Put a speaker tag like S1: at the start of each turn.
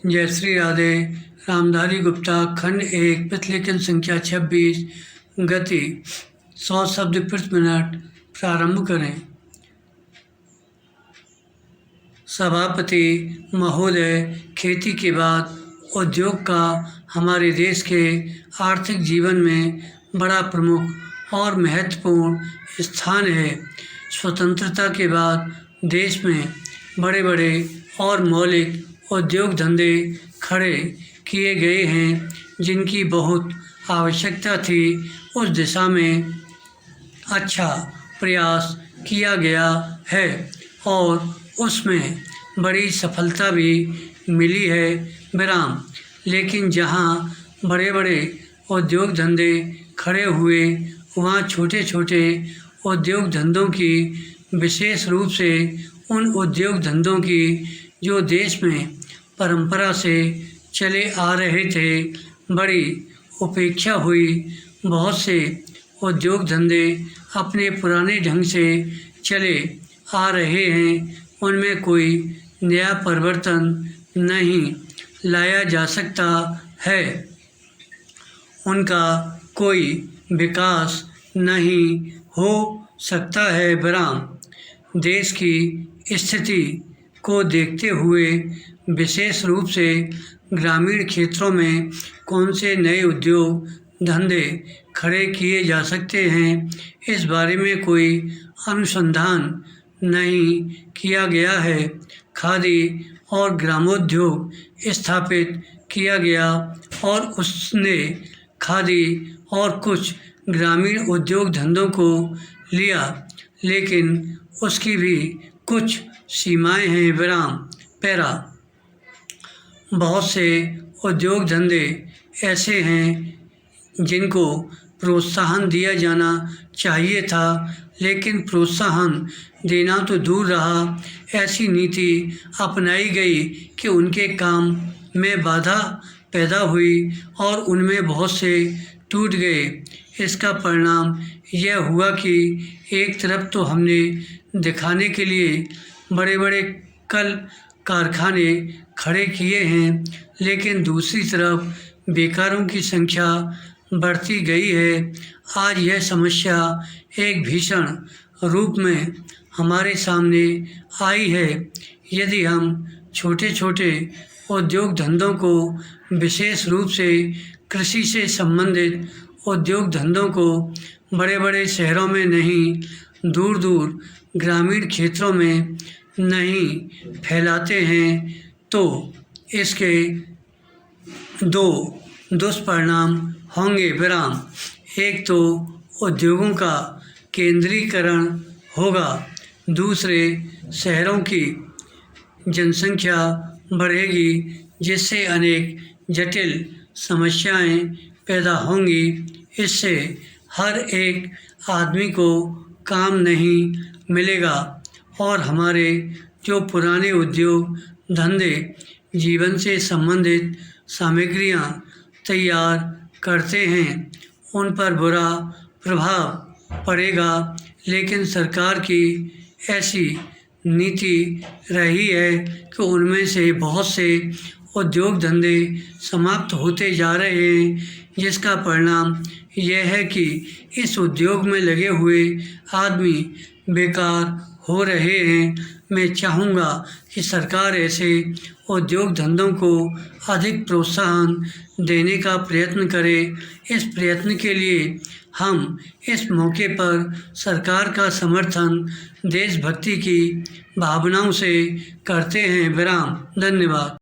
S1: जय श्री राधे। रामधारी गुप्ता खंड 1 प्रतिलेखन संख्या 26 गति 100 शब्द प्रति मिनट। प्रारंभ करें। सभापति महोदय, खेती के बाद उद्योग का हमारे देश के आर्थिक जीवन में बड़ा प्रमुख और महत्वपूर्ण स्थान है। स्वतंत्रता के बाद देश में बड़े बड़े और मौलिक उद्योग धंधे खड़े किए गए हैं, जिनकी बहुत आवश्यकता थी। उस दिशा में अच्छा प्रयास किया गया है और उसमें बड़ी सफलता भी मिली है। विराम। लेकिन जहाँ बड़े बड़े उद्योग धंधे खड़े हुए, वहाँ छोटे छोटे उद्योग धंधों की, विशेष रूप से उन उद्योग धंधों की जो देश में परंपरा से चले आ रहे थे, बड़ी उपेक्षा हुई। बहुत से उद्योग धंधे अपने पुराने ढंग से चले आ रहे हैं, उनमें कोई नया परिवर्तन नहीं लाया जा सकता है, उनका कोई विकास नहीं हो सकता है। विराम। देश की स्थिति को देखते हुए विशेष रूप से ग्रामीण क्षेत्रों में कौन से नए उद्योग धंधे खड़े किए जा सकते हैं, इस बारे में कोई अनुसंधान नहीं किया गया है। खादी और ग्रामोद्योग स्थापित किया गया और उसने खादी और कुछ ग्रामीण उद्योग धंधों को लिया, लेकिन उसकी भी कुछ सीमाएं हैं। विराम। पैरा। बहुत से उद्योग धंधे ऐसे हैं जिनको प्रोत्साहन दिया जाना चाहिए था, लेकिन प्रोत्साहन देना तो दूर रहा, ऐसी नीति अपनाई गई कि उनके काम में बाधा पैदा हुई और उनमें बहुत से टूट गए। इसका परिणाम यह हुआ कि एक तरफ तो हमने दिखाने के लिए बड़े बड़े कल कारखाने खड़े किए हैं, लेकिन दूसरी तरफ बेकारों की संख्या बढ़ती गई है। आज यह समस्या एक भीषण रूप में हमारे सामने आई है। यदि हम छोटे छोटे उद्योग धंधों को, विशेष रूप से कृषि से संबंधित उद्योग धंधों को बड़े बड़े शहरों में नहीं, दूर दूर ग्रामीण क्षेत्रों में नहीं फैलाते हैं, तो इसके दो दुष्परिणाम होंगे। विराम। एक तो उद्योगों का केंद्रीकरण होगा, दूसरे शहरों की जनसंख्या बढ़ेगी, जिससे अनेक जटिल समस्याएं पैदा होंगी। इससे हर एक आदमी को काम नहीं मिलेगा और हमारे जो पुराने उद्योग धंधे जीवन से संबंधित सामग्रियां तैयार करते हैं, उन पर बुरा प्रभाव पड़ेगा। लेकिन सरकार की ऐसी नीति रही है कि उनमें से बहुत से उद्योग धंधे समाप्त होते जा रहे हैं, जिसका परिणाम यह है कि इस उद्योग में लगे हुए आदमी बेकार हो रहे हैं। मैं चाहूँगा कि सरकार ऐसे उद्योग धंधों को अधिक प्रोत्साहन देने का प्रयत्न करे। इस प्रयत्न के लिए हम इस मौके पर सरकार का समर्थन देशभक्ति की भावनाओं से करते हैं। विराम। धन्यवाद।